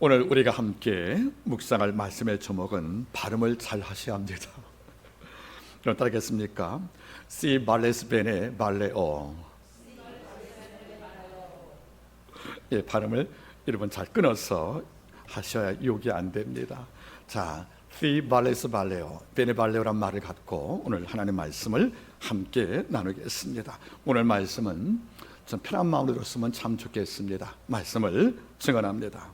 오늘 우리가 함께 묵상할 말씀의 제목은 발음을 잘 하셔야 합니다. 여러분 따르겠습니까? Si parles bene parleo. 예, 발음을 여러분 잘 끊어서 하셔야 욕이 안 됩니다. 자, Si parles parleo, bene parleo란 말을 갖고 오늘 하나님의 말씀을 함께 나누겠습니다. 오늘 말씀은 좀 편한 마음으로 들었으면 참 좋겠습니다. 말씀을 증언합니다.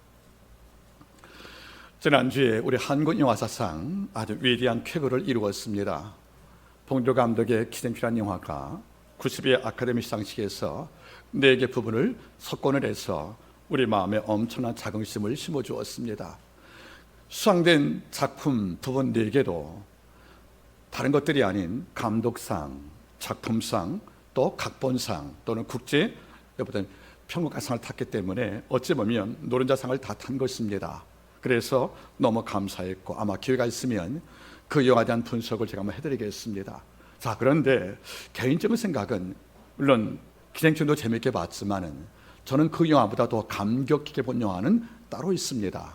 지난주에 우리 한국 영화사상 아주 위대한 쾌거를 이루었습니다. 봉조 감독의 기생충이라는 영화가 90회 아카데미 시상식에서 4개 부분을 석권을 해서 우리 마음에 엄청난 자긍심을 심어주었습니다. 수상된 작품 부분 4개도 다른 것들이 아닌 감독상, 작품상, 또 각본상 또는 국제 평론가상을 탔기 때문에 어찌 보면 노른자상을 다 탄 것입니다. 그래서 너무 감사했고 아마 기회가 있으면 그 영화에 대한 분석을 제가 한번 해드리겠습니다. 자, 그런데 개인적인 생각은 물론 기생충도 재밌게 봤지만은 저는 그 영화보다 더 감격 깊게 본 영화는 따로 있습니다.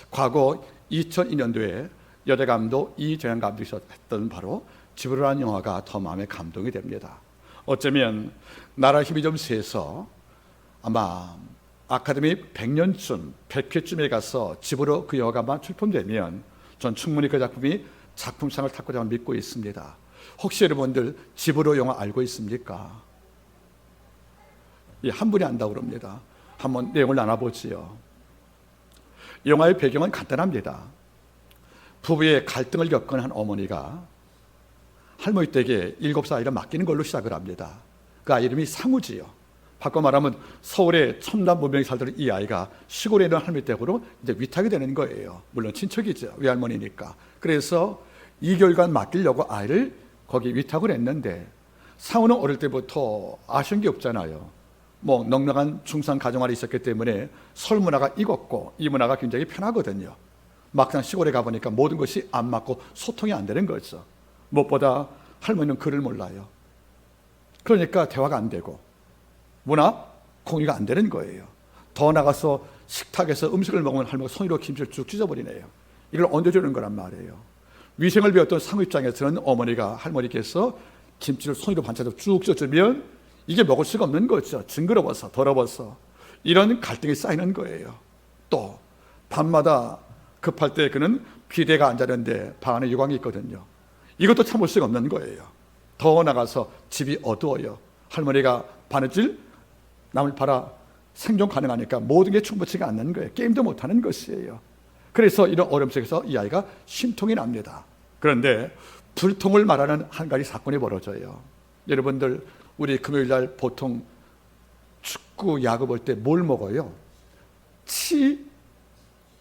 과거 2002년도에 여대 감독 이정현 감독이 했던 바로 지브로라는 영화가 더 마음에 감동이 됩니다. 어쩌면 나라 힘이 좀 세서 아마 아카데미 100년쯤, 100회쯤에 가서 집으로 그 영화가 출품되면 전 충분히 그 작품이 작품상을 탈 거라고 믿고 있습니다. 혹시 여러분들 집으로 영화 알고 있습니까? 예, 한 분이 안다고 그럽니다. 한번 내용을 나눠보지요. 영화의 배경은 간단합니다. 부부의 갈등을 겪은 한 어머니가 할머니 댁에 7살 아이를 맡기는 걸로 시작을 합니다. 그 아이 이름이 상우지요. 바꿔 말하면 서울에 첨단 문명이 살던 이 아이가 시골에 있는 할머니 댁으로 이제 위탁이 되는 거예요. 물론 친척이죠. 외할머니니까. 그래서 2개월간 맡기려고 아이를 거기 위탁을 했는데 상우는 어릴 때부터 아쉬운 게 없잖아요. 뭐 넉넉한 중산 가정안에 있었기 때문에 설 문화가 익었고 이 문화가 굉장히 편하거든요. 막상 시골에 가보니까 모든 것이 안 맞고 소통이 안 되는 거죠. 무엇보다 할머니는 글을 몰라요. 그러니까 대화가 안 되고 문화 공유가 안 되는 거예요. 더 나가서 식탁에서 음식을 먹으면 할머니가 손으로 김치를 쭉 찢어버리네요. 이걸 얹어주는 거란 말이에요. 위생을 배웠던 상우 입장에서는 어머니가 할머니께서 김치를 손으로 반찬으로 쭉 찢어주면 이게 먹을 수가 없는 거죠. 징그러워서 더러워서. 이런 갈등이 쌓이는 거예요. 또 밤마다 급할 때 그는 비대가 앉았는데 방 안에 유광이 있거든요. 이것도 참을 수가 없는 거예요. 더 나가서 집이 어두워요. 할머니가 바느질 남을 팔아 생존 가능하니까 모든 게 충분치가 않는 거예요. 게임도 못하는 것이에요. 그래서 이런 어려움 속에서 이 아이가 심통이 납니다. 그런데 불통을 말하는 한 가지 사건이 벌어져요. 여러분들 우리 금요일날 보통 축구 야구 볼 때 뭘 먹어요?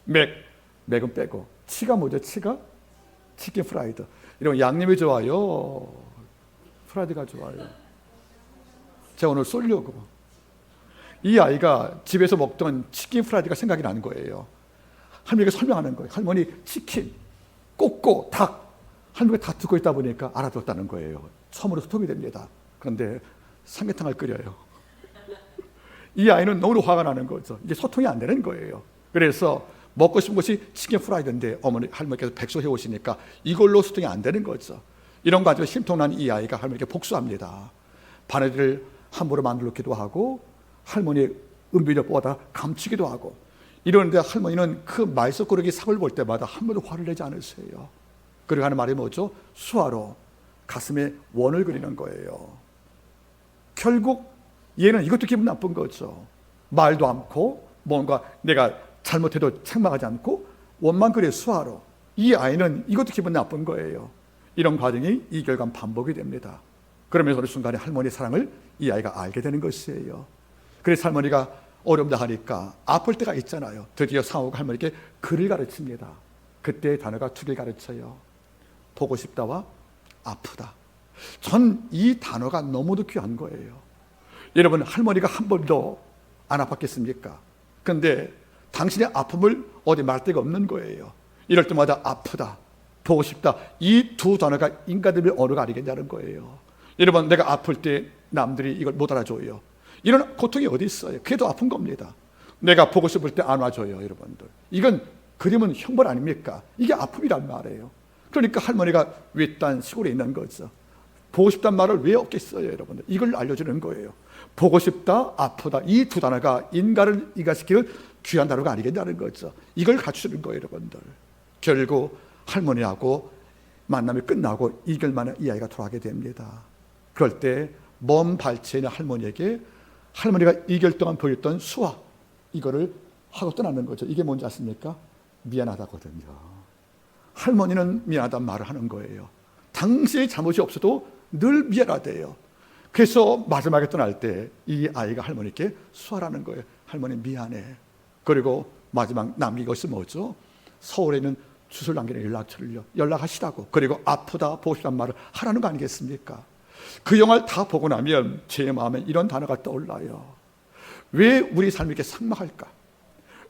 맥은 빼고 치가 뭐죠? 치가? 치킨 프라이드. 이런 양념이 좋아요? 프라이드가 좋아요? 제가 오늘 쏠려고 이 아이가 집에서 먹던 치킨 프라이드가 생각이 나는 거예요. 할머니가 설명하는 거예요. 할머니 치킨, 꼬꼬, 닭. 할머니가 다 듣고 있다 보니까 알아들었다는 거예요. 처음으로 소통이 됩니다. 그런데 삼계탕을 끓여요. 이 아이는 너무 화가 나는 거죠. 이제 소통이 안 되는 거예요. 그래서 먹고 싶은 것이 치킨 프라이드인데 어머니 할머니께서 백수해 오시니까 이걸로 소통이 안 되는 거죠. 이런 과정에 심통난 이 아이가 할머니께 복수합니다. 바느질을 함부로 만들기도 하고 할머니의 은비를 뽑아다 감추기도 하고 이러는데 할머니는 그 말썽꾸러기 삭을 볼 때마다 한 번도 화를 내지 않으세요. 그리고 하는 말이 뭐죠? 수화로 가슴에 원을 그리는 거예요. 결국 얘는 이것도 기분 나쁜 거죠. 말도 않고 뭔가 내가 잘못해도 책망하지 않고 원만 그려 수화로. 이 아이는 이것도 기분 나쁜 거예요. 이런 과정이 2개월간 반복이 됩니다. 그러면서 어느 순간에 할머니의 사랑을 이 아이가 알게 되는 것이에요. 그래서 할머니가 어렵다 하니까 아플 때가 있잖아요. 드디어 상우가 할머니께 글을 가르칩니다. 그때의 단어가 2개 가르쳐요. 보고 싶다와 아프다. 전 이 단어가 너무도 귀한 거예요. 여러분 할머니가 한 번도 안 아팠겠습니까? 근데 당신의 아픔을 어디 말 데가 없는 거예요. 이럴 때마다 아프다, 보고 싶다. 이 2 단어가 인간들의 언어가 아니겠냐는 거예요. 여러분 내가 아플 때 남들이 이걸 못 알아줘요. 이런 고통이 어디 있어요? 그게 더 아픈 겁니다. 내가 보고 싶을 때 안아줘요, 여러분들. 이건 그림은 형벌 아닙니까? 이게 아픔이란 말이에요. 그러니까 할머니가 외딴 시골에 있는 거죠. 보고 싶단 말을 왜 없겠어요, 여러분들? 이걸 알려주는 거예요. 보고 싶다, 아프다, 이 두 단어가 인간을 이가시키는 귀한 단어가 아니겠다는 거죠. 이걸 갖추는 거예요, 여러분들. 결국 할머니하고 만남이 끝나고 2개월 만에 이 아이가 돌아가게 됩니다. 그럴 때 먼 발치에 있는 할머니에게 할머니가 2개월 동안 보였던 수화, 이거를 하고 떠나는 거죠. 이게 뭔지 아십니까? 미안하다거든요. 할머니는 미안하다는 말을 하는 거예요. 당시의 잘못이 없어도 늘 미안하대요. 그래서 마지막에 떠날 때 이 아이가 할머니께 수화라는 거예요. 할머니 미안해. 그리고 마지막 남긴 것이 뭐죠? 서울에 있는 주소를 남기는 연락처를요. 연락하시라고. 그리고 아프다, 보고 싶다는 말을 하라는 거 아니겠습니까? 그 영화를 다 보고 나면 제 마음에 이런 단어가 떠올라요. 왜 우리 삶이 이렇게 삭막할까?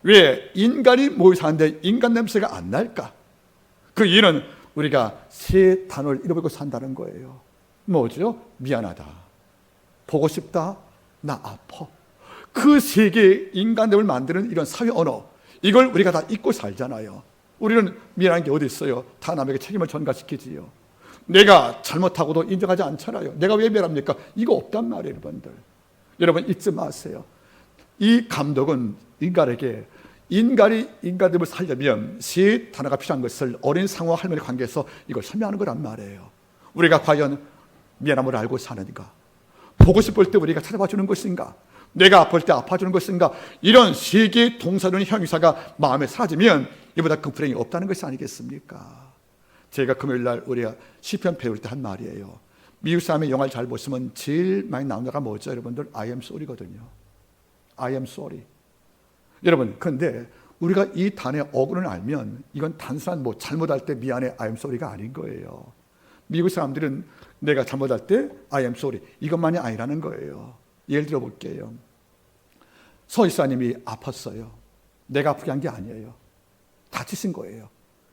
왜 인간이 모여 사는데 인간 냄새가 안 날까? 그 이유는 우리가 세 단어를 잃어버리고 산다는 거예요. 뭐죠? 미안하다, 보고 싶다, 나 아파. 그 세 개의 인간됨을 만드는 이런 사회 언어, 이걸 우리가 다 잊고 살잖아요. 우리는 미안한 게 어디 있어요? 다 남에게 책임을 전가시키지요. 내가 잘못하고도 인정하지 않잖아요. 내가 왜 미안합니까? 이거 없단 말이에요, 여러분들. 여러분 잊지 마세요. 이 감독은 인간에게 인간이 인간됨을 살려면 세 단어가 필요한 것을 어린 상어와 할머니 관계에서 이걸 설명하는 거란 말이에요. 우리가 과연 미안함을 알고 사는가? 보고 싶을 때 우리가 찾아봐 주는 것인가? 내가 아플 때 아파주는 것인가? 이런 세 개의 동사는 형용사가 마음에 사라지면 이보다 큰 불행이 없다는 것이 아니겠습니까? 제가 금요일날 우리가 시편 배울 때 한 말이에요. 미국 사람의 영화를 잘 보시면 제일 많이 나오는 거가 뭐죠? 여러분들 I am sorry거든요. I am sorry. 여러분, 그런데 우리가 이 단어의 어근을 알면 이건 단순한 뭐 잘못할 때 미안해 I am sorry가 아닌 거예요. 미국 사람들은 내가 잘못할 때 I am sorry 이것만이 아니라는 거예요. 예를 들어 볼게요. 서이사님이 아팠어요. 내가 아프게 한 게 아니에요. 다치신 거예요.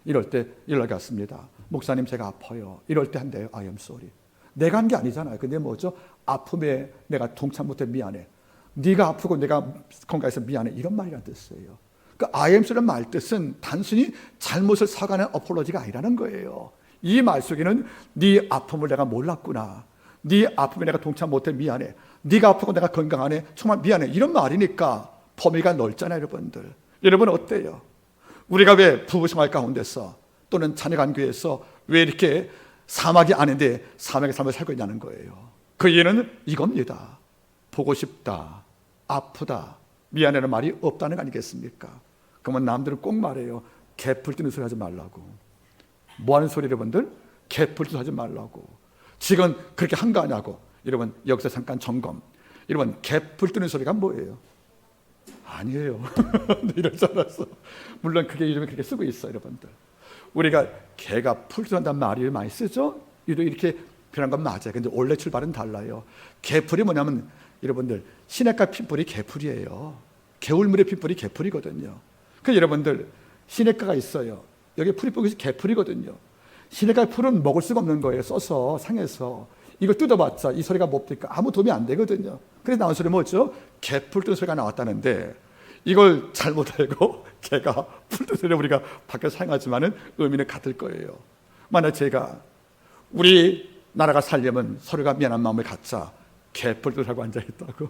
이럴 때 연락이 왔습니다. 목사님 제가 아파요. 이럴 때 한대요. I am sorry. 내가 한 게 아니잖아요. 근데 뭐죠? 아픔에 내가 동참 못해 미안해. 네가 아프고 내가 건강해서 미안해. 이런 말이란 뜻이에요. 그 I am sorry라는 말 뜻은 단순히 잘못을 사과하는 어폴로지가 아니라는 거예요. 이 말 속에는 네 아픔을 내가 몰랐구나. 네 아픔에 내가 동참 못해 미안해. 네가 아프고 내가 건강하네. 정말 미안해. 이런 말이니까 범위가 넓잖아요, 여러분들. 여러분 어때요? 우리가 왜 부부생활 가운데서 또는 자녀관계에서 왜 이렇게 사막이 아닌데 사막의 삶을 살고 있냐는 거예요. 그 이유는 이겁니다. 보고 싶다, 아프다, 미안해라는 말이 없다는 거 아니겠습니까? 그러면 남들은 꼭 말해요. 개풀 뜨는 소리 하지 말라고. 뭐 하는 소리 여러분들? 개풀 뜨는 소리 하지 말라고. 지금 그렇게 한 거 아냐고. 여러분 여기서 잠깐 점검. 여러분 개풀 뜨는 소리가 뭐예요? 아니에요. 이럴 줄 알았어. 물론 그게 요즘에 그렇게 쓰고 있어요, 여러분들. 우리가 개가 풀뜬다는 말을 많이 쓰죠. 이렇게 표현한 건 맞아요. 근데 원래 출발은 달라요. 개풀이 뭐냐면 여러분들 시냇가 핏불이 개풀이에요. 개울물의 핏불이 개풀이거든요. 그래서 여러분들 시냇가가 있어요. 여기 풀이 뿌고 있어서 개풀이거든요. 시냇가 풀은 먹을 수가 없는 거예요. 써서 상해서. 이걸 뜯어봤자 이 소리가 뭡니까? 아무 도움이 안 되거든요. 그래서 나온 소리 뭐죠? 개풀 뜬 소리가 나왔다는데 이걸 잘못 알고 개가 풀 뜬 소리 우리가 밖에서 사용하지만은 의미는 같을 거예요. 만약 제가 우리 나라가 살려면 서로가 미안한 마음을 갖자. 개풀 뜯고 앉아있다고.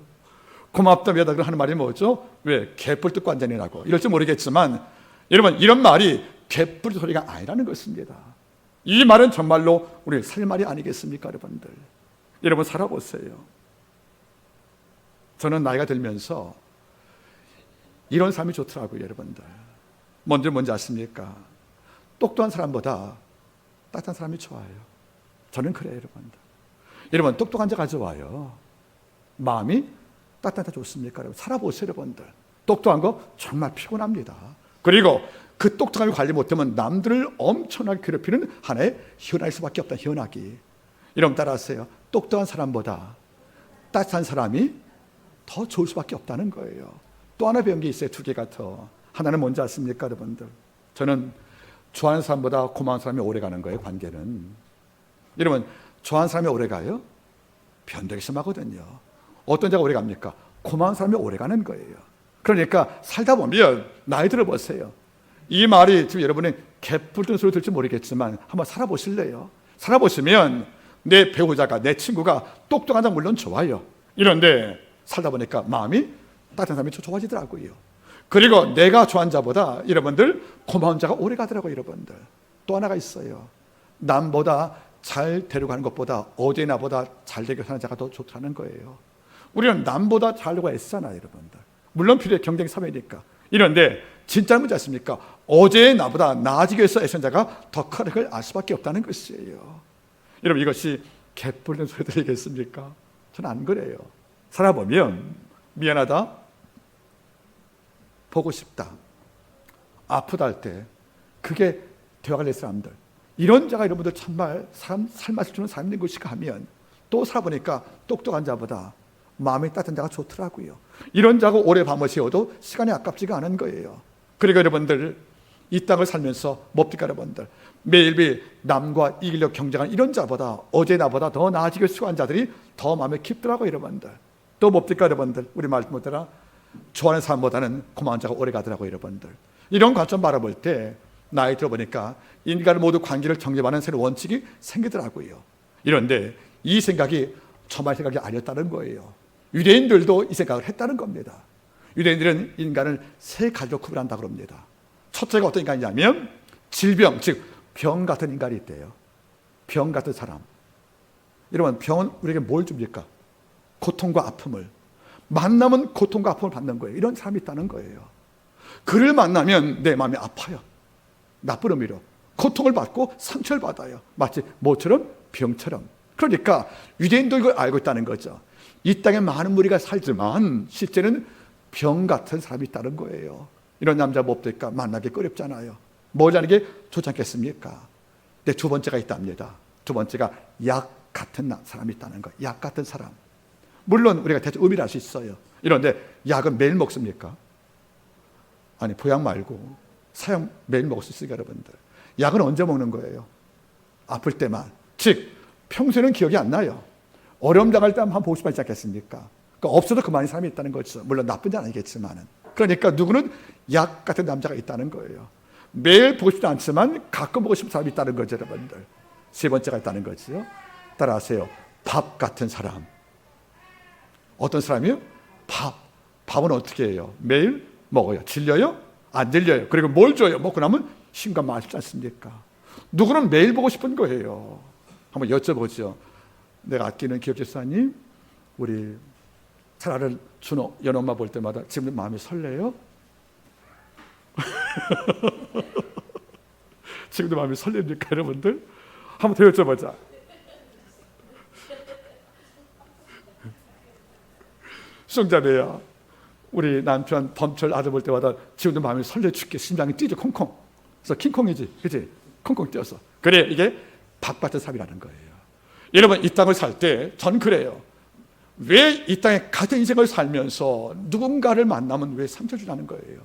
고맙다 미안하다 하는 말이 뭐죠? 왜? 개풀 뜯고 앉아있냐고. 이럴지 모르겠지만 여러분 이런 말이 개풀 소리가 아니라는 것입니다. 이 말은 정말로 우리 살 말이 아니겠습니까, 여러분들? 여러분 살아보세요. 저는 나이가 들면서 이런 삶이 좋더라고요, 여러분들. 뭔지 아십니까? 똑똑한 사람보다 따뜻한 사람이 좋아요. 저는 그래요, 여러분들. 여러분 똑똑한 자 가져와요. 마음이 따뜻하다 좋습니까? 여러분 살아보세요, 여러분들. 똑똑한 거 정말 피곤합니다. 그리고 그 똑똑함이 관리 못하면 남들을 엄청나게 괴롭히는 하나의 현악일 수밖에 없다. 현악이. 여러분 따라하세요. 똑똑한 사람보다 따뜻한 사람이 더 좋을 수밖에 없다는 거예요. 또 하나 배운 게 있어요. 두 개가 더. 하나는 뭔지 아십니까, 여러분들? 저는 좋아하는 사람보다 고마운 사람이 오래 가는 거예요, 관계는. 여러분 좋아하는 사람이 오래 가요? 변덕이 심하거든요. 어떤 자가 오래 갑니까? 고마운 사람이 오래 가는 거예요. 그러니까 살다 보면 나이 들어보세요. 이 말이 지금 여러분이 개뿔든 소리 들지 모르겠지만 한번 살아보실래요? 살아보시면 내 배우자가, 내 친구가 똑똑한 자 물론 좋아요. 이런데 살다 보니까 마음이 따뜻한 사람이 좋아지더라고요. 그리고 내가 좋아하는 자보다 여러분들 고마운 자가 오래 가더라고요. 여러분들 또 하나가 있어요. 남보다 잘 데려가는 것보다 어제 나보다 잘 되게 사는 자가 더 좋다는 거예요. 우리는 남보다 잘 되고 애쓰잖아요. 여러분들 물론 필요해, 경쟁 사회니까. 이런데 진짜 문제 아십니까? 어제의 나보다 나아지기 위해서 애쓰는 자가 더 크다는 걸 알 수밖에 없다는 것이에요. 여러분 이것이 개뿔된 소리 들리겠습니까? 저는 안 그래요. 살아보면 미안하다, 보고 싶다, 아프다 할 때 그게 대화가 될 사람들, 이런 자가 여러분들 정말 살맛을 주는 사람인 것이가 하면 또 살아보니까 똑똑한 자보다 마음이 따뜻한 자가 좋더라고요. 이런 자가 오래 밤을 새워도 시간이 아깝지가 않은 거예요. 그리고 여러분들 이 땅을 살면서 뭡니까 여러분들? 매일매일 남과 이기려 경쟁하는 이런 자보다 어제 나보다 더 나아지기 수고한 자들이 더 마음에 깊더라고요. 여러분들 또 뭡니까 여러분들? 우리 말 못하라 좋아하는 사람보다는 고마운 자가 오래 가더라고요. 여러분들 이런 관점 바라볼 때 나이 들어보니까 인간을 모두 관계를 정립하는 새로운 원칙이 생기더라고요. 이런데 이 생각이 저만의 생각이 아니었다는 거예요. 유대인들도 이 생각을 했다는 겁니다. 유대인들은 인간을 세 가지로 구분한다고 합니다. 첫째가 어떤 인간이냐면 질병, 즉 병 같은 인간이 있대요. 병 같은 사람. 여러분 병은 우리에게 뭘 줍니까? 고통과 아픔을. 만나면 고통과 아픔을 받는 거예요. 이런 사람이 있다는 거예요. 그를 만나면 내 마음이 아파요. 나쁜 의미로 고통을 받고 상처를 받아요. 마치 뭐처럼? 병처럼. 그러니까 유대인도 이걸 알고 있다는 거죠. 이 땅에 많은 무리가 살지만 실제는 병 같은 사람이 있다는 거예요. 이런 남자 뭐 없을까? 만나기 어렵잖아요. 뭐라는 게 좋지 않겠습니까? 근데 두 번째가 있답니다. 두 번째가 약 같은 사람이 있다는 거예요. 약 같은 사람. 물론 우리가 대충 의미를 알 수 있어요. 이런데 약은 매일 먹습니까? 아니 보약 말고 사용 매일 먹을 수 있으니까 여러분들 약은 언제 먹는 거예요? 아플 때만. 즉 평소에는 기억이 안 나요. 어려움 당할 때 한번 보고 싶지 않겠습니까? 그러니까 없어도 그만인 사람이 있다는 거죠. 물론 나쁜 자는 아니겠지만은. 그러니까 누구는 약 같은 남자가 있다는 거예요. 매일 보고 싶지 않지만 가끔 보고 싶은 사람이 있다는 거죠. 여러분들 세 번째가 있다는 거죠. 따라하세요. 밥 같은 사람. 어떤 사람이요? 밥은 어떻게 해요? 매일 먹어요. 질려요? 안 질려요. 그리고 뭘 줘요? 먹고 나면 신과 맛있지 않습니까? 누구는 매일 보고 싶은 거예요. 한번 여쭤보죠. 내가 아끼는 기업집사님, 우리 차라를 준호, 연엄마 볼 때마다 지금 마음이 설레요? 지금도 마음이 설렙니까 여러분들? 한번 더 여쭤보자. 수정자매야, 우리 남편 범철 아들 볼 때마다 지금도 마음이 설레 죽게 심장이 뛰죠. 콩콩. 그래서 킹콩이지, 그치? 콩콩 뛰어서. 그래, 이게 밥 같은 삶이라는 거예요. 여러분 이 땅을 살 때 전 그래요. 왜 이 땅에 같은 인생을 살면서 누군가를 만나면 왜 상처 주냐는 거예요.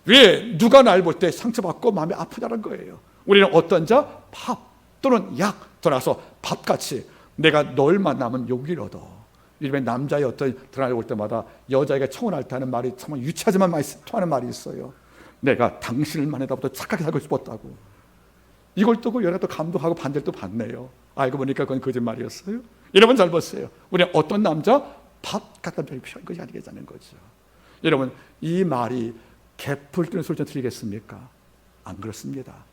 왜 누가 날 볼 때 상처받고 마음이 아프다는 거예요. 우리는 어떤 자? 밥 또는 약, 더 나아서 밥같이 내가 널 만나면 용기를 얻어. 이름에 남자의 어떤 드라마를 볼 때마다 여자에게 청혼할 때 하는 말이 정말 유치하지만 많이 통하는 말이 있어요. 내가 당신을 만나다보다 착하게 살고 싶었다고. 이걸 듣고 여러 또 감동하고 반대를 또 받네요. 알고 보니까 그건 거짓말이었어요. 여러분 잘 보세요. 우리는 어떤 남자? 밥 같은 남자를 필요한 것이 아니겠다는 거죠. 여러분 이 말이 개풀 뜨는 소리처럼 들리겠습니까? 안 그렇습니다.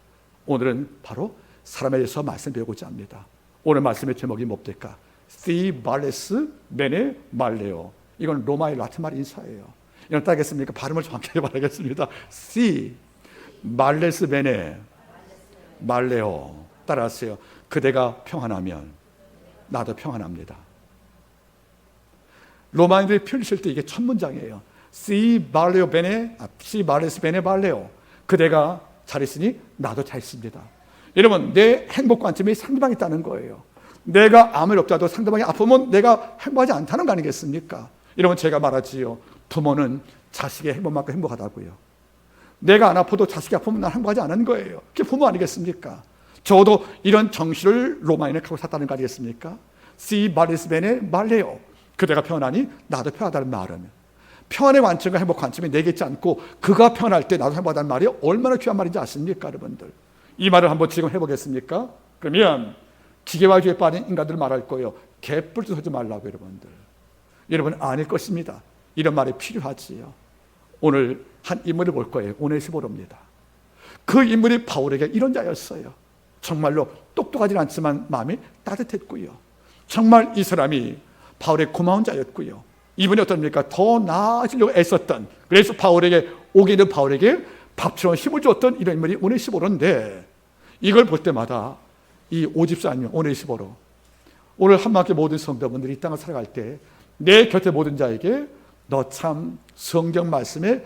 오늘은 바로 사람에 대해서 말씀 배우고자 합니다. 오늘 말씀의 제목이 뭡니까? Si 발레스 베네 말레오. 이건 로마의 라틴 말 인사예요. 이건 따겠습니까? 발음을 정확하게 말하겠습니다. Si 발레스 베네 말레오. 따라하세요. 그대가 평안하면 나도 평안합니다. 로마인들이 펼칠 때 이게 첫 문장이에요. Si 발레오 베네, Si 발레스 베네 발레오. 그대가 잘 있으니 나도 잘 있습니다. 여러분 내 행복 관점이 상대방이 있다는 거예요. 내가 아무 일 없다도 상대방이 아프면 내가 행복하지 않다는 거 아니겠습니까? 여러분 제가 말하지요. 부모는 자식의 행복만큼 행복하다고요. 내가 안 아파도 자식이 아프면 난 행복하지 않은 거예요. 그게 부모 아니겠습니까? 저도 이런 정신을 로마인에 갖고 샀다는 거 아니겠습니까? Si 발레스 베네 말레오. 그대가 평안하니 나도 평안하다는 말은 평안의 관점과 행복 관점이 내게 있지 않고 그가 평안할 때 나도 행복하다는 말이 얼마나 귀한 말인지 아십니까, 여러분들? 이 말을 한번 지금 해보겠습니까? 그러면 기계화주의에 빠진 인간들 말할 거예요. 개뿔도 하지 말라고, 여러분들. 여러분 아닐 것입니다. 이런 말이 필요하지요. 오늘 한 인물을 볼 거예요. 오네시모로입니다. 그 인물이 바울에게 이런 자였어요. 정말로 똑똑하지 않지만 마음이 따뜻했고요. 정말 이 사람이 바울의 고마운 자였고요. 이분이 어떻습니까? 더 나아지려고 애썼던, 그래서 바울에게 오게 된 바울에게 밥처럼 힘을 줬던 이런 인물이 오네시모로인데, 이걸 볼 때마다 이 오집사님 오네시모로, 오늘 한마음교회 모든 성도분들이 이 땅을 살아갈 때 내 곁에 모든 자에게 너 참 성경 말씀에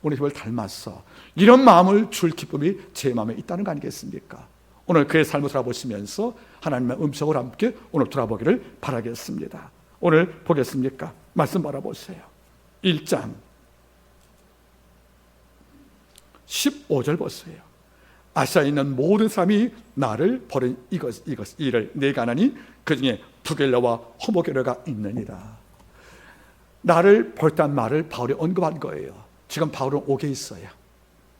오네시모를 닮았어, 이런 마음을 줄 기쁨이 제 마음에 있다는 거 아니겠습니까? 오늘 그의 삶을 돌아보시면서 하나님의 음성을 함께 오늘 돌아보기를 바라겠습니다. 오늘 보겠습니까? 말씀 바라보세요. 1장 15절 보세요. 아시아에 있는 모든 사람이 나를 버린 이를 내가 아나니 그중에 부겔러와 호모겔러가 있느니라. 나를 버렸다는 말을 바울이 언급한 거예요. 지금 바울은 옥에 있어요.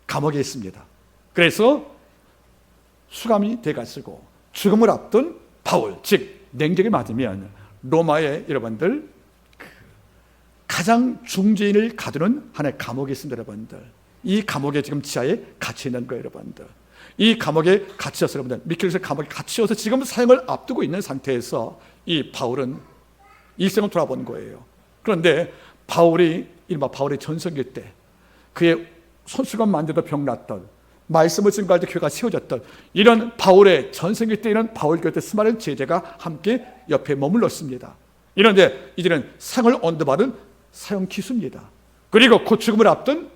감옥에 있습니다. 그래서 수감이 돼가지고 죽음을 앞둔 바울, 즉 냉정히 맞으면 로마의 여러분들 가장 중죄인을 가두는 하나의 감옥에 있습니다, 여러분들. 이 감옥에 지금 지하에 갇혀 있는 거예요, 여러분들. 이 감옥에 갇혀서 여러분들 미켈에서 감옥에 갇혀서 지금 사형을 앞두고 있는 상태에서 이 바울은 일생을 돌아본 거예요. 그런데 바울이 이른바 바울의 전성기 때 그의 손수건 만져도 병났던, 말씀을 증거할 때 교회가 세워졌던 이런 바울의 전성기 때 이런 바울 곁에 수많은 제자가 함께 옆에 머물렀습니다. 이런데 이제는 상을 언도받은 사형 기수입니다. 그리고 곧 죽음을 앞둔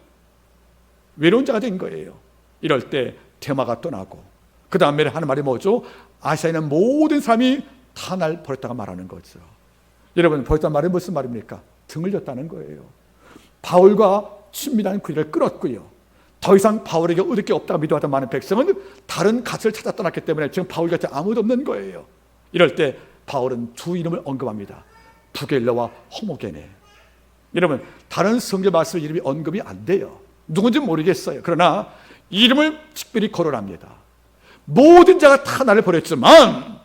외로운 자가 된 거예요. 이럴 때 대마가 떠나고 그 다음에 하는 말이 뭐죠? 아시아에 있는 모든 사람이 다 날 버렸다가 말하는 거죠. 여러분, 버렸다는 말이 무슨 말입니까? 등을 졌다는 거예요. 바울과 친밀한 관계를 끊었고요. 더 이상 바울에게 얻을 게 없다고 믿어하던 많은 백성은 다른 갓을 찾아 떠났기 때문에 지금 바울 곁에 아무도 없는 거예요. 이럴 때 바울은 두 이름을 언급합니다. 부겔러와 호모게네. 여러분, 다른 성경 말씀 이름이 언급이 안 돼요. 누군지 모르겠어요. 그러나 이름을 특별히 거론합니다. 모든 자가 다 나를 버렸지만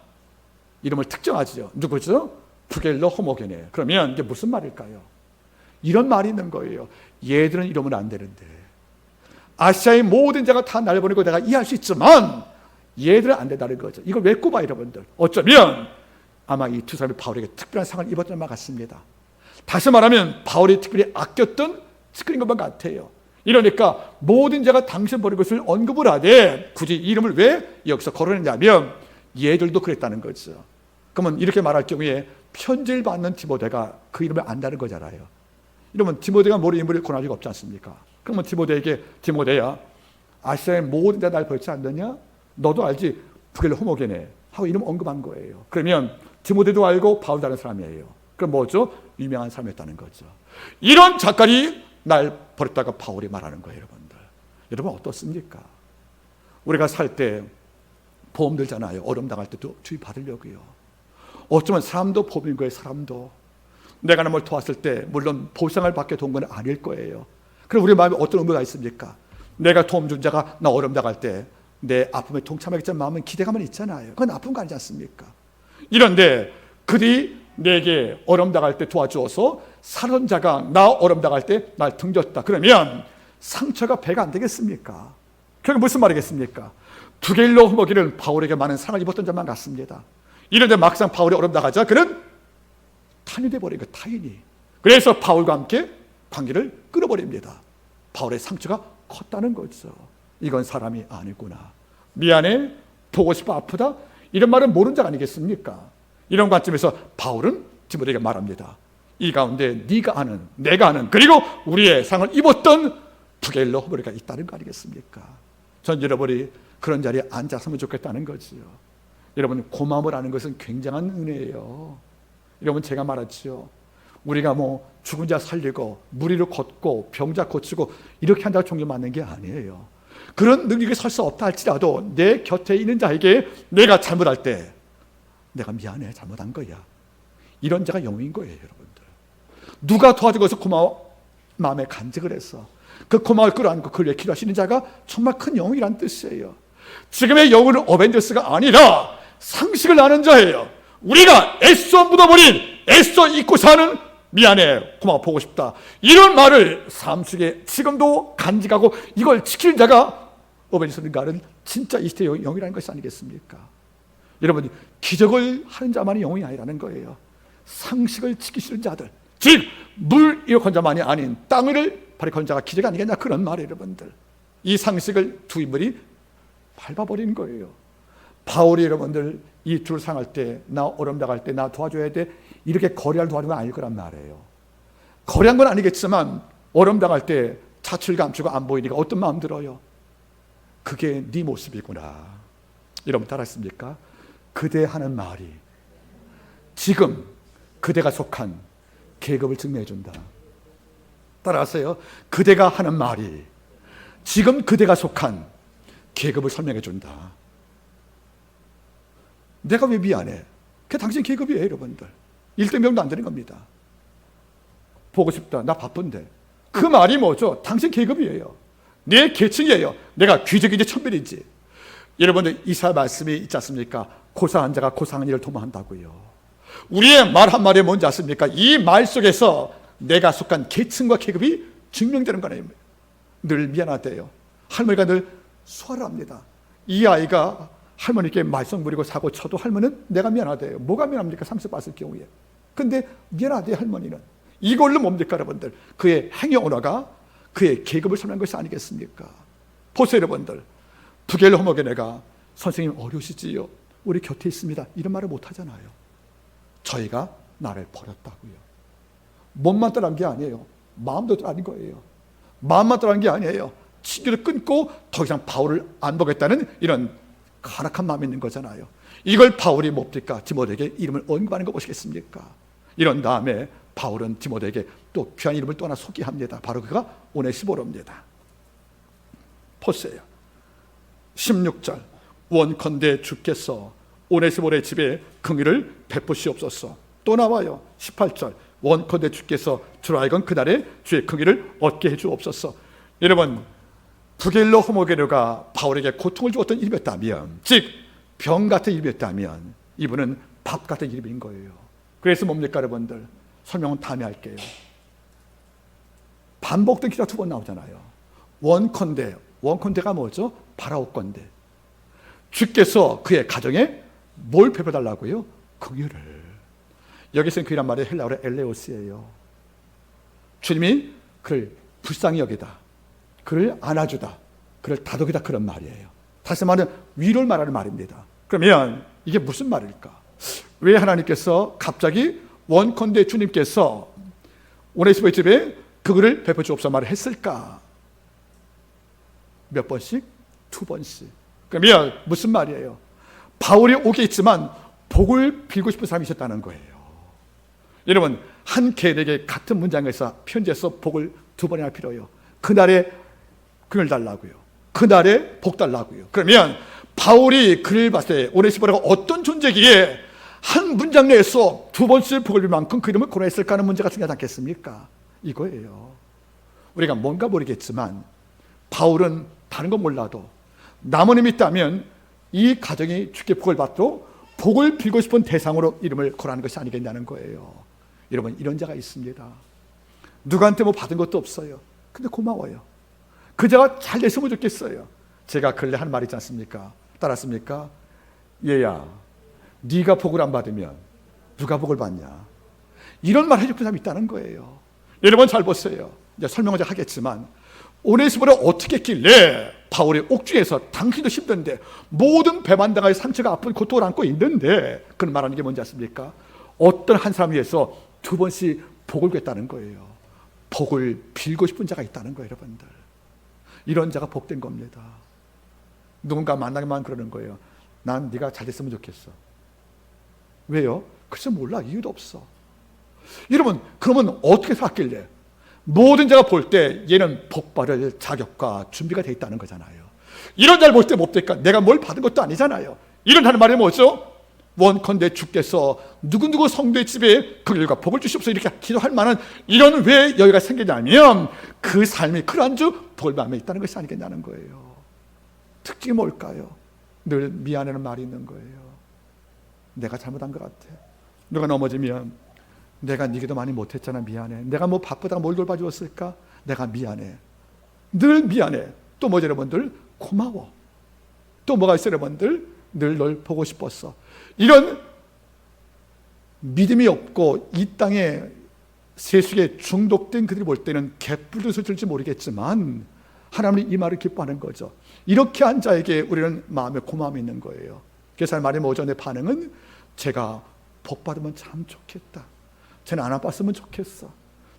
이름을 특정하죠. 누구죠? 부겔러 호모게네. 그러면 이게 무슨 말일까요? 이런 말이 있는 거예요. 얘들은 이러면 안 되는데, 아시아의 모든 자가 다 나를 버리고 내가 이해할 수 있지만 얘들은 안 된다는 거죠. 이걸 왜 꼽아, 여러분들? 어쩌면 아마 이 두 사람이 바울에게 특별한 상을 입었던 것 같습니다. 다시 말하면 바울이 특별히 아꼈던 스크린 것만 같아요. 이러니까 모든 자가 당신 버린 것을 언급을 하되 굳이 이름을 왜 여기서 거론했냐면 얘들도 그랬다는 거죠. 그러면 이렇게 말할 경우에 편지를 받는 디모데가 그 이름을 안다는 거잖아요. 이러면 디모데가 모르는 인물을 권할 리가 없지 않습니까? 그러면 디모데에게 디모데야, 아시아의 모든 자 날 버리지 않느냐? 너도 알지? 부겔러 호모게네 하고 이름 언급한 거예요. 그러면 디모데도 알고 바울도 아는 사람이에요. 그럼 뭐죠? 유명한 사람이었다는 거죠. 이런 작가리 날 버렸다가 바울이 말하는 거예요, 여러분들. 여러분 어떻습니까? 우리가 살 때 보험 들잖아요. 어려움 당할 때도 주의 받으려고요. 어쩌면 사람도 보험인 거예요, 사람도. 내가 남을 도왔을 때 물론 보상을 받게 된 건 아닐 거예요. 그럼 우리 마음에 어떤 의무가 있습니까? 내가 도움 준 자가 나 어려움 당할 때 내 아픔에 동참하겠다는 마음은 기대감은 있잖아요. 그건 나쁜 거 아니지 않습니까? 이런데 그들이 내게 어려움 당할 때 도와주어서 살은 자가 나 어려움 당할 때 날 등졌다. 그러면 상처가 배가 안 되겠습니까? 결국 무슨 말이겠습니까? 부겔러 호모게는 바울에게 많은 상을 입었던 자만 같습니다. 이런데 막상 바울이 어려움 당하자 그는 타인이 돼버린 거, 타인이. 그래서 바울과 함께 관계를 끊어버립니다. 바울의 상처가 컸다는 거죠. 이건 사람이 아니구나. 미안해, 보고 싶어, 아프다. 이런 말은 모르는 자 아니겠습니까? 이런 관점에서 바울은 디모데에게 말합니다. 이 가운데 네가 아는, 내가 아는, 그리고 우리의 상을 입었던 부겔러 호모게가 있다는 거 아니겠습니까? 전 여러분이 그런 자리에 앉았으면 좋겠다는 거지요. 여러분, 고마움을 아는 것은 굉장한 은혜예요. 여러분, 제가 말했죠. 우리가 뭐 죽은 자 살리고 무리로 걷고 병자 고치고 이렇게 한다고 종교 맞는 게 아니에요. 그런 능력이 설 수 없다 할지라도 내 곁에 있는 자에게 내가 잘못할 때 내가 미안해, 잘못한 거야, 이런 자가 영웅인 거예요, 여러분들. 누가 도와준 것을 고마워? 마음에 간직을 해서 그 고마움을 끌어안고 그를 위해 기도하시는 자가 정말 큰 영웅이란 뜻이에요. 지금의 영웅은 어벤져스가 아니라 상식을 아는 자예요. 우리가 애써 묻어버린, 애써 잊고 사는, 미안해, 고마워, 보고 싶다, 이런 말을 삶 속에 지금도 간직하고 이걸 지키는 자가 어벤져스가는 진짜 이 시대의 영웅이라는 것이 아니겠습니까? 여러분, 기적을 하는 자만이 영웅이 아니라는 거예요. 상식을 지키시는 자들, 즉 물 일으킨 자만이 아닌 땅을 발휘한 자가 기적이 아니겠냐, 그런 말이에요. 여러분들, 이 상식을 두 인물이 밟아버린 거예요. 바울이 여러분들 이 둘 상할 때, 나 어려움 당할 때 나 도와줘야 돼, 이렇게 거래할 도와준 건 아닐 거란 말이에요. 거래한 건 아니겠지만 어려움 당할 때 자취를 감추고 안 보이니까 어떤 마음 들어요? 그게 네 모습이구나. 여러분 따라했습니까? 그대 하는 말이 지금 그대가 속한 계급을 증명해 준다. 따라하세요. 그대가 하는 말이 지금 그대가 속한 계급을 설명해 준다. 내가 왜 미안해? 그게 당신 계급이에요. 여러분들 1등병도 안 되는 겁니다. 보고 싶다, 나 바쁜데, 그 말이 뭐죠? 당신 계급이에요. 내 계층이에요. 내가 귀족이지 천별이지. 여러분들 이사 말씀이 있지 않습니까? 고상한 자가 고상한 일을 도모한다고요. 우리의 말 한마디에 뭔지 아십니까? 이 말 속에서 내가 속한 계층과 계급이 증명되는 거예요. 늘 미안하대요. 할머니가 늘 수화를 합니다. 이 아이가 할머니께 말썽 부리고 사고 쳐도 할머니는 내가 미안하대요. 뭐가 미안합니까? 상처 받을 경우에. 근데 미안하대요. 할머니는. 이걸로 뭡니까 여러분들? 그의 행위 언어가 그의 계급을 설명한 것이 아니겠습니까? 보세요 여러분들, 부겔 호모게네가 선생님 어려우시지요, 우리 곁에 있습니다, 이런 말을 못하잖아요. 저희가 나를 버렸다고요. 몸만 떠난 게 아니에요. 마음도 떠난 거예요. 마음만 떠난 게 아니에요. 친교를 끊고 더 이상 바울을 안 보겠다는 이런 가락한 마음이 있는 거잖아요. 이걸 바울이 뭡니까? 디모데에게 이름을 언급하는 거 보시겠습니까? 이런 다음에 바울은 디모데에게 또 귀한 이름을 또 하나 소개합니다. 바로 그가 오네시보로입니다. 보세요. 16절, 원컨대 주께서 오네시보로의 집에 긍휼을 베푸시옵소서. 또 나와요. 18절, 원컨대 주께서 주로 하여금 그날에 주의 긍휼을 얻게 해주옵소서. 여러분, 부겔로 호모게노가 바울에게 고통을 주었던 이름이었다면, 즉 병 같은 이름이었다면, 이분은 밥 같은 이름인 거예요. 그래서 뭡니까 여러분들? 설명은 다음에 할게요. 반복된 기도가 두 번 나오잖아요. 원컨대, 원컨대가 뭐죠? 바라오 건대. 주께서 그의 가정에 뭘 베풀어달라고요? 긍휼을. 여기서는 긍휼이란 말이 헬라어로 엘레오스예요. 주님이 그를 불쌍히 여기다, 그를 안아주다, 그를 다독이다, 그런 말이에요. 다시 말하면 위로를 말하는 말입니다. 그러면 이게 무슨 말일까? 왜 하나님께서 갑자기 원컨대 주님께서 오네시보의 집에 그를 베풀어 주옵소서 말을 했을까? 몇 번씩? 두 번씩. 그러면 무슨 말이에요? 바울이 오겠지만 복을 빌고 싶은 사람이 있었다는 거예요. 여러분, 한 계획에 같은 문장에서 편지에서 복을 두 번이나 빌어요. 그날에 긍휼 달라고요, 그날에 복 달라고요. 그러면 바울이 글을 봤을 때 오네시보가 어떤 존재기에 한 문장 내에서 두 번씩 복을 빌 만큼 그 이름을 고려했을까 하는 문제가 중요하지 않겠습니까? 이거예요. 우리가 뭔가 모르겠지만 바울은 다른 건 몰라도 남은 힘이 있다면 이 가정이 주께 복을 받도록 복을 빌고 싶은 대상으로 이름을 거라는 것이 아니겠냐는 거예요. 여러분, 이런 자가 있습니다. 누구한테 뭐 받은 것도 없어요. 근데 고마워요. 그 자가 잘 됐으면 좋겠어요. 제가 근래 한 말 있지 않습니까? 따랐습니까? 얘야, 네가 복을 안 받으면 누가 복을 받냐? 이런 말 해주는 사람이 있다는 거예요. 여러분 잘 보세요. 이제 설명을 하겠지만 오네시보를 어떻게 했길래 바울이 옥중에서 당신도 힘든데 모든 배반당할 상처가 아픈 고통을 안고 있는데 그런 말하는 게 뭔지 아십니까? 어떤 한 사람 위해서 두 번씩 복을 겠다는 거예요. 복을 빌고 싶은 자가 있다는 거예요. 여러분들, 이런 자가 복된 겁니다. 누군가 만나기만 그러는 거예요. 난 네가 잘 됐으면 좋겠어. 왜요? 글쎄 몰라. 이유도 없어. 여러분, 그러면 어떻게 살았길래? 모든 자가 볼 때 얘는 복받을 자격과 준비가 돼 있다는 거잖아요. 이런 자를 볼 때 뭡니까? 내가 뭘 받은 것도 아니잖아요. 이런 하는 말이 뭐죠? 원컨대 주께서 누구누구 성도의 집에 긍휼과 복을 주시옵소서 이렇게 기도할 만한 이런 왜 여유가 생기냐면 그 삶이 그러한 주 복을 마음에 있다는 것이 아니겠냐는 거예요. 특징이 뭘까요? 늘 미안해는 말이 있는 거예요. 내가 잘못한 것 같아. 누가 넘어지면 내가 네 기도 많이 못했잖아, 미안해. 내가 뭐 바쁘다가 뭘 돌봐주었을까? 내가 미안해. 늘 미안해. 또 뭐죠 여러분들? 고마워. 또 뭐가 있어요 여러분들? 늘 널 보고 싶었어. 이런 믿음이 없고 이 땅에 세속에 중독된 그들이 볼 때는 개뿔도 들지 모르겠지만 하나님이 이 말을 기뻐하는 거죠. 이렇게 한 자에게 우리는 마음에 고마움이 있는 거예요. 그래서 말이 뭐죠? 내 반응은 제가 복 받으면 참 좋겠다. 쟤는 안 아팠으면 좋겠어.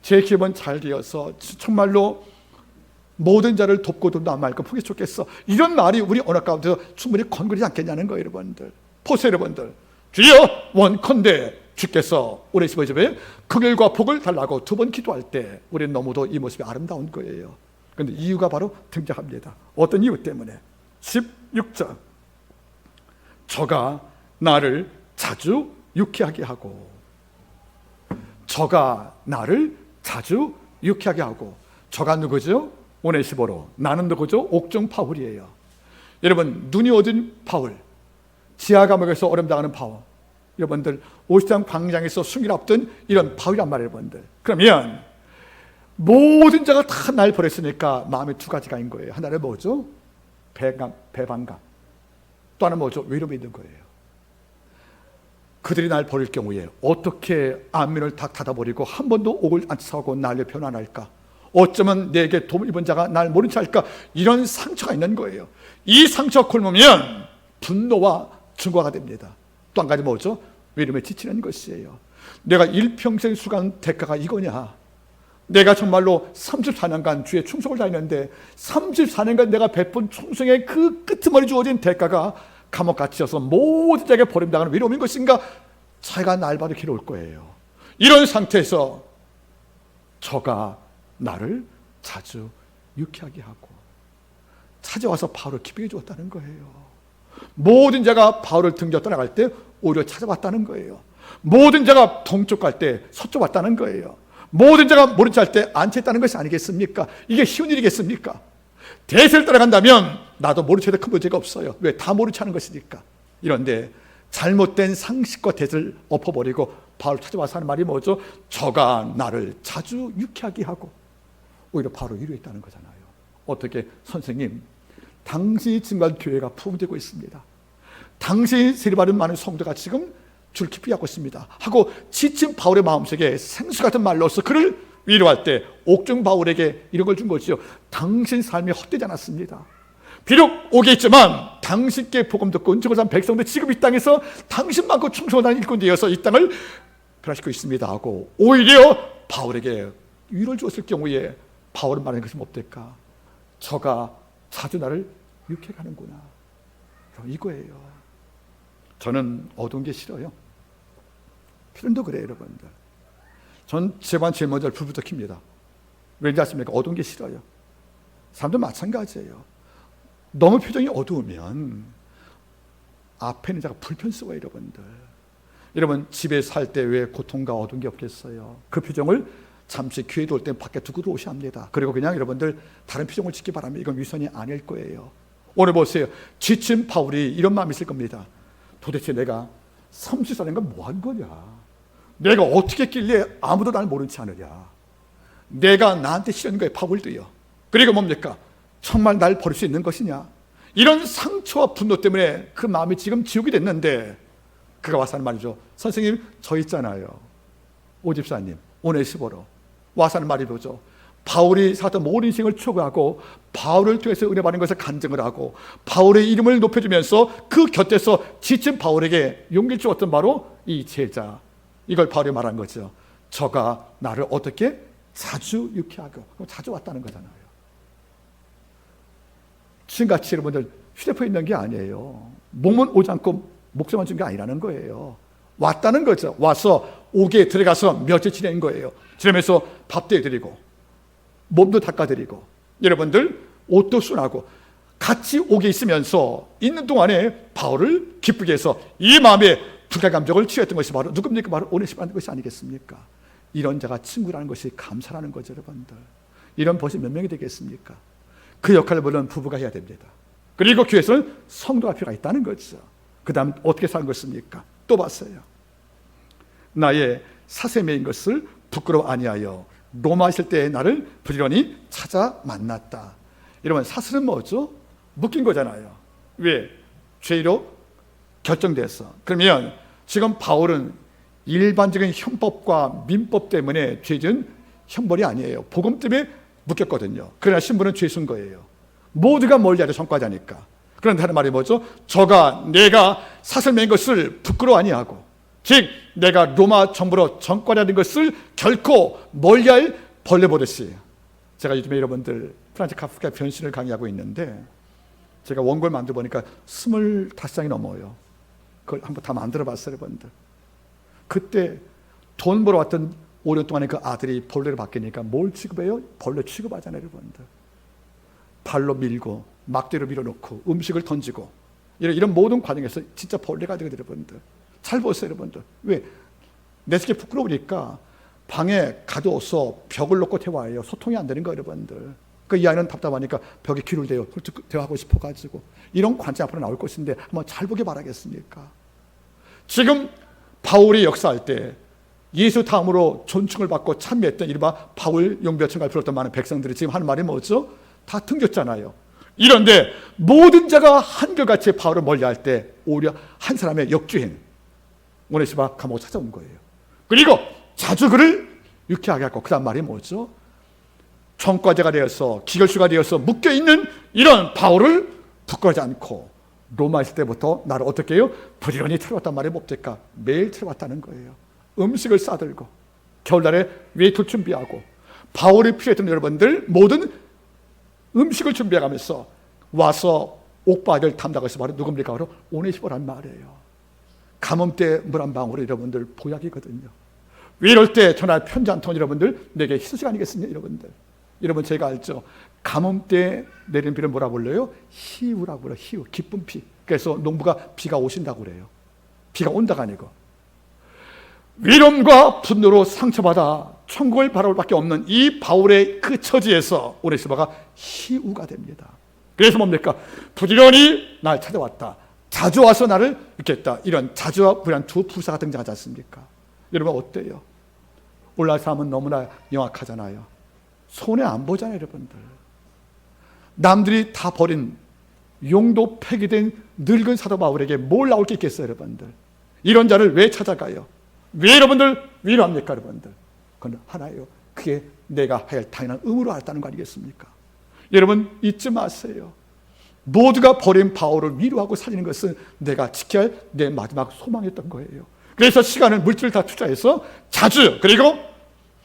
제 기업은 잘 되어서 정말로 모든 자를 돕고 돈도 안 말고 보기 좋겠어. 이런 말이 우리 언어 가운데 충분히 건드리지 않겠냐는 거예요 여러분들. 보세요 여러분들. 주여 원컨대 주께서 우리 집에 긍휼과 복을 달라고 두 번 기도할 때 우리는 너무도 이 모습이 아름다운 거예요. 그런데 이유가 바로 등장합니다. 어떤 이유 때문에? 16절 저가 나를 자주 유쾌하게 하고, 저가 나를 자주 유쾌하게 하고. 저가 누구죠? 오네시보로. 나는 누구죠? 옥중 바울이에요. 여러분 눈이 어두운 바울, 지하 감옥에서 어려움당하는 바울, 여러분들 오시장 광장에서 승리를 앞둔 이런 바울이란 말이에요 여러분들. 그러면 모든 자가 다 날 버렸으니까 마음에 두 가지가 있는 거예요. 하나는 뭐죠? 배반감. 또 하나는 뭐죠? 외로움이 있는 거예요. 그들이 날 버릴 경우에 어떻게 안면을 다 닫아버리고 한 번도 옥을 안 차고 날려 변환할까? 어쩌면 내게 도움을 입은 자가 날 모른 채 할까? 이런 상처가 있는 거예요. 이 상처가 굶으면 분노와 증거가 됩니다. 또 한 가지 뭐죠? 외로움에 지치는 것이에요. 내가 일평생 수고한 대가가 이거냐? 내가 정말로 34년간 주의 충성을 다했는데 34년간 내가 베푼 충성의 그 끄트머리 주어진 대가가 감옥 갇혀서 모든 자에게 버림당하는 외로움인 것인가? 자기가 날 봐도 괴로울 거예요. 이런 상태에서 저가 나를 자주 유쾌하게 하고 찾아와서 바울을 기쁘게 주었다는 거예요. 모든 자가 바울을 등져 떠나갈 때 오히려 찾아왔다는 거예요. 모든 자가 동쪽 갈 때 서쪽 왔다는 거예요. 모든 자가 모른 체 할 때 안치했다는 것이 아니겠습니까? 이게 쉬운 일이겠습니까? 대세를 따라간다면 나도 모른 채도 큰 문제가 없어요. 왜? 다 모른 채 하는 것이니까. 이런데 잘못된 상식과 대세를 엎어버리고 바울 찾아와서 하는 말이 뭐죠? 저가 나를 자주 유쾌하게 하고. 오히려 바로 위로했다는 거잖아요. 어떻게? 선생님, 당신이 증거한 교회가 부흥되고 있습니다. 당신이 세례받은 많은 성도가 지금 줄 깊이 하고 있습니다 하고 지친 바울의 마음속에 생수 같은 말로서 그를 위로할 때 옥중 바울에게 이런 걸 준 거죠. 당신 삶이 헛되지 않았습니다. 비록 옥에 있지만 당신께 복음 듣고 은총을 산 백성들 지금 이 땅에서 당신만큼 충성을 다하는 일꾼 되어서 이 땅을 변화시키고 있습니다 하고 오히려 바울에게 위로를 주었을 경우에 바울은 말하는 것이 어떨까? 저가 자주 나를 유쾌하게 하는구나. 이거예요. 저는 어두운 게 싫어요. 필름도 그래요 여러분들. 전 제반 제일 먼저 불부터 킵니다. 왠지 아십니까? 어두운 게 싫어요. 사람도 마찬가지예요. 너무 표정이 어두우면 앞에 있는 자가 불편스러워요 여러분들. 여러분 집에 살 때 왜 고통과 어두운 게 없겠어요? 그 표정을 잠시 교회에 올 때 밖에 두고 들어오셔야 합니다. 그리고 그냥 여러분들 다른 표정을 짓기 바랍니다. 이건 위선이 아닐 거예요. 오늘 보세요. 지친 바울이 이런 마음이 있을 겁니다. 도대체 내가 34년간 뭐 한 거냐? 내가 어떻게 했길래 아무도 날 모른 채 하느냐? 내가 나한테 싫은 거예요 바울도요. 그리고 뭡니까? 정말 날 버릴 수 있는 것이냐? 이런 상처와 분노 때문에 그 마음이 지금 지옥이 됐는데 그가 와서 하는 말이죠. 선생님 저 있잖아요. 오집사님 오네시보로 와서 하는 말이 뭐죠? 바울이 살았던 모든 인생을 추구하고 바울을 통해서 은혜 받는 것을 간증을 하고 바울의 이름을 높여주면서 그 곁에서 지친 바울에게 용기를 주었던 바로 이 제자. 이걸 바울이 말한 거죠. 저가 나를 어떻게 자주 유쾌하고 자주 왔다는 거잖아요. 지금같이 여러분들 휴대폰 있는 게 아니에요. 몸은 오지 않고 목숨만 준 게 아니라는 거예요. 왔다는 거죠. 와서 옥에 들어가서 며칠 지낸 거예요. 지내면서 밥도 해드리고 몸도 닦아드리고 여러분들 옷도 순하고 같이 옥에 있으면서 있는 동안에 바울을 기쁘게 해서 이 마음에 불쾌 감정을 취했던 것이 바로 누굽니까? 바로 오네시모라는 것이 아니겠습니까? 이런 자가 친구라는 것이 감사라는 거죠, 여러분들. 이런 벗이 몇 명이 되겠습니까? 그 역할을 물론 부부가 해야 됩니다. 그리고 교회에서는 성도가 필요가 있다는 거죠. 그 다음 어떻게 사는 것입니까? 또 봤어요. 나의 사세매인 것을 부끄러워 아니하여 로마 있을 때의 나를 부지런히 찾아 만났다. 여러분, 사슬은 뭐죠? 묶인 거잖아요. 왜? 죄로 결정돼서. 그러면 지금 바울은 일반적인 형법과 민법 때문에 죄진 형벌이 아니에요. 복음 때문에 묶였거든요. 그러나 신부는 죄순 거예요. 모두가 멀리하려 전과자니까. 그런데 하는 말이 뭐죠? 내가 사슬 맨 것을 부끄러워 아니하고, 즉 내가 로마 정부로 전과자된 것을 결코 멀리할 벌레 보듯이. 제가 요즘에 여러분들 프란츠 카프카의 변신을 강의하고 있는데, 제가 원고를 만들어 보니까 25장이 넘어요. 그걸 한번 다 만들어 봤어요, 여러분들. 그때 돈 벌어 왔던 5년 동안에 그 아들이 벌레를 바뀌니까 뭘 취급해요? 벌레 취급하잖아요, 여러분들. 발로 밀고 막대로 밀어놓고 음식을 던지고 이런 모든 과정에서 진짜 벌레가 되거든요, 여러분들. 잘 보세요, 여러분들. 왜? 내 새끼 부끄러우니까 방에 가둬서 벽을 놓고 대화해요. 소통이 안 되는 거예요, 여러분들. 이 아이는 답답하니까 벽에 귀를 대요. 대화하고 싶어가지고. 이런 관점 앞으로 나올 것인데 한번 잘 보기 바라겠습니까? 지금 바울이 역사할 때 예수 다음으로 존칭을 받고 참여했던 이른바 바울 용비어천가를 불렀던 많은 백성들이 지금 하는 말이 뭐죠? 다 등졌잖아요. 이런데 모든 자가 한결같이 바울을 멀리할 때 오히려 한 사람의 역주행, 오네시모가 감옥을 찾아온 거예요. 그리고 자주 그를 유쾌하게 하고, 그 다음 말이 뭐죠? 전과자가 되어서 기결수가 되어서 묶여있는 이런 바울을 부끄러워하지 않고 로마 있을 때부터 나를 어떻게 해요? 부지런히 찾아왔단 말이 뭡니까? 매일 찾아왔다는 거예요. 음식을 싸들고 겨울날에 웨이트 준비하고, 바울이 필요했던 여러분들 모든 음식을 준비해가면서 와서 옥바를 담당해서 바로 누굽니까? 바로 오네시모란 말이에요. 가뭄 때 물 한 방울이 여러분들 보약이거든요. 왜 이럴 때 전화 편지 한 통 여러분들 내게 희소식 아니겠습니까, 여러분들? 여러분, 제가 알죠? 가뭄 때 내리는 비를 뭐라고 불러요? 희우라고 불러요. 희우, 기쁜 비. 그래서 농부가 비가 오신다고 그래요. 비가 온다가 아니고. 위ром과 분노로 상처받아 천국을 바라볼 밖에 없는 이 바울의 그 처지에서 오네시모가 희우가 됩니다. 그래서 뭡니까? 부지런히 날 찾아왔다. 자주 와서 나를 믿겠다. 이런 자주와 부란 두 부사가 등장하지 않습니까? 여러분, 어때요? 오늘날 사람은 너무나 영악하잖아요. 손해 안 보잖아요, 여러분들. 남들이 다 버린 용도 폐기된 늙은 사도 바울에게 뭘 나올 게 있겠어요, 여러분들? 이런 자를 왜 찾아가요? 왜 여러분들 위로합니까, 여러분들? 그건 하나예요. 그게 내가 해야 할 당연한 의무로 알았다는 거 아니겠습니까? 여러분, 잊지 마세요. 모두가 버린 바울을 위로하고 살리는 것은 내가 지켜야 할 내 마지막 소망이었던 거예요. 그래서 시간을 물질을 다 투자해서 자주, 그리고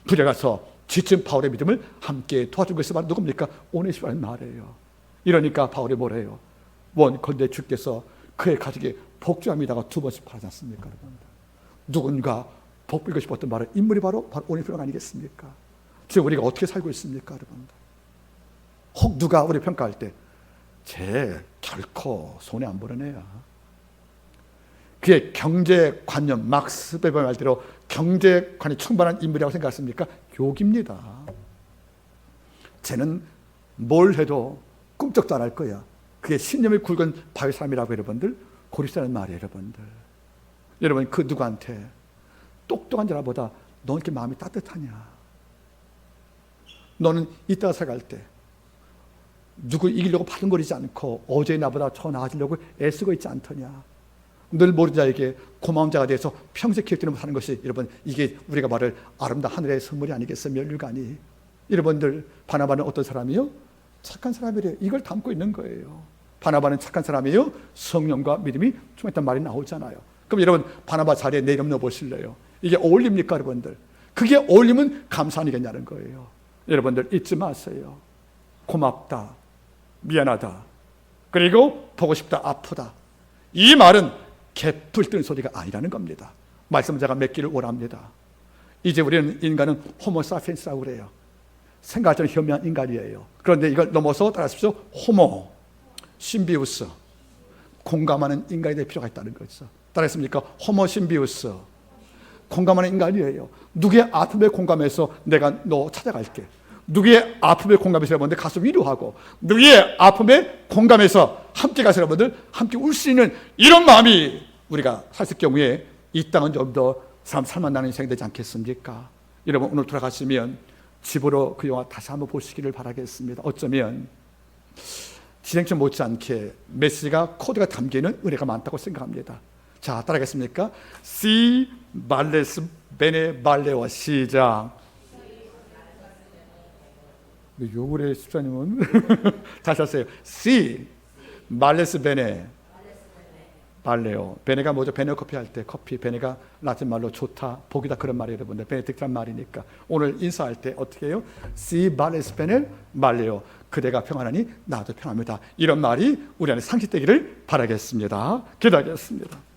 부려가서 지친 바울의 믿음을 함께 도와준 것이 바로 누굽니까? 오네시모라는 말이에요. 이러니까 바울이 뭐래요? 원컨대 주께서 그의 가족이 복주함이다가 2번씩 말하지 않습니까, 여러분들? 누군가 복빌고 싶었던 말은 인물이 바로 오네시모가 아니겠습니까? 지금 우리가 어떻게 살고 있습니까, 여러분들? 혹 누가 우리 평가할 때 쟤 결코 손해 안 보는 애야. 그의 경제관념, 막스 베버의 말대로 경제관이 충만한 인물이라고 생각하십니까? 욕입니다. 쟤는 뭘 해도 꿈쩍도 안 할 거야. 그게 신념이 굵은 바위 사람이라고 여러분들 고리시라는 말이에요, 여러분들. 여러분, 그 누구한테 똑똑한 자라보다 너 이렇게 마음이 따뜻하냐? 너는 이따가 살아갈 때 누구 이기려고 바둥거리지 않고 어제 나보다 더 나아지려고 애쓰고 있지 않더냐? 늘 모르는 자에게 고마운 자가 돼서 평생 기억되는 사는 것이, 여러분, 이게 우리가 말할 아름다운 하늘의 선물이 아니겠어요? 멸류관이. 여러분들, 바나바는 어떤 사람이요? 착한 사람이래요. 이걸 담고 있는 거예요. 바나바는 착한 사람이에요. 성령과 믿음이 충만했단 말이 나오잖아요. 그럼 여러분, 바나바 자리에 내 이름 넣어보실래요? 이게 어울립니까, 여러분들? 그게 어울리면 감사 아니겠냐는 거예요. 여러분들, 잊지 마세요. 고맙다, 미안하다, 그리고 보고 싶다, 아프다. 이 말은 개풀 뜨는 소리가 아니라는 겁니다. 말씀은 제가 맺기를 원합니다. 이제 우리는 인간은 호모사피엔스라고 그래요. 생각처럼 현명한 인간이에요. 그런데 이걸 넘어서 따라하십시오. 호모 심비우스, 공감하는 인간이 될 필요가 있다는 거죠. 따라했습니까? 호모신비우스. 공감하는 인간이에요. 누구의 아픔에 공감해서 내가 너 찾아갈게. 누구의 아픔에 공감해서 여러분들 가서 위로하고, 누구의 아픔에 공감해서 함께 가서 여러분들 함께 울 수 있는 이런 마음이 우리가 샀을 경우에 이 땅은 좀 더 사람 살만나는 인생이 되지 않겠습니까? 여러분 오늘 돌아가시면 집으로 그 영화 다시 한번 보시기를 바라겠습니다. 어쩌면 진행점 못지않게 메시지가 코드가 담기는 은혜가 많다고 생각합니다. 자, 따라하겠습니까? 시 말레스 베네 발레와 시작. 욕을 해 집사님은. 다시 하세요. 시 말레스 베네 발레오. 베네가 뭐죠? 베네 커피 할 때 커피. 베네가 라틴 말로 좋다, 복이다 그런 말이에요, 여러분들. 베네딕트란 말이니까. 오늘 인사할 때 어떻게 해요? 시 발레스 베네 발레오. 그대가 평안하니 나도 평안합니다. 이런 말이 우리 안에 상식되기를 바라겠습니다. 기도하겠습니다.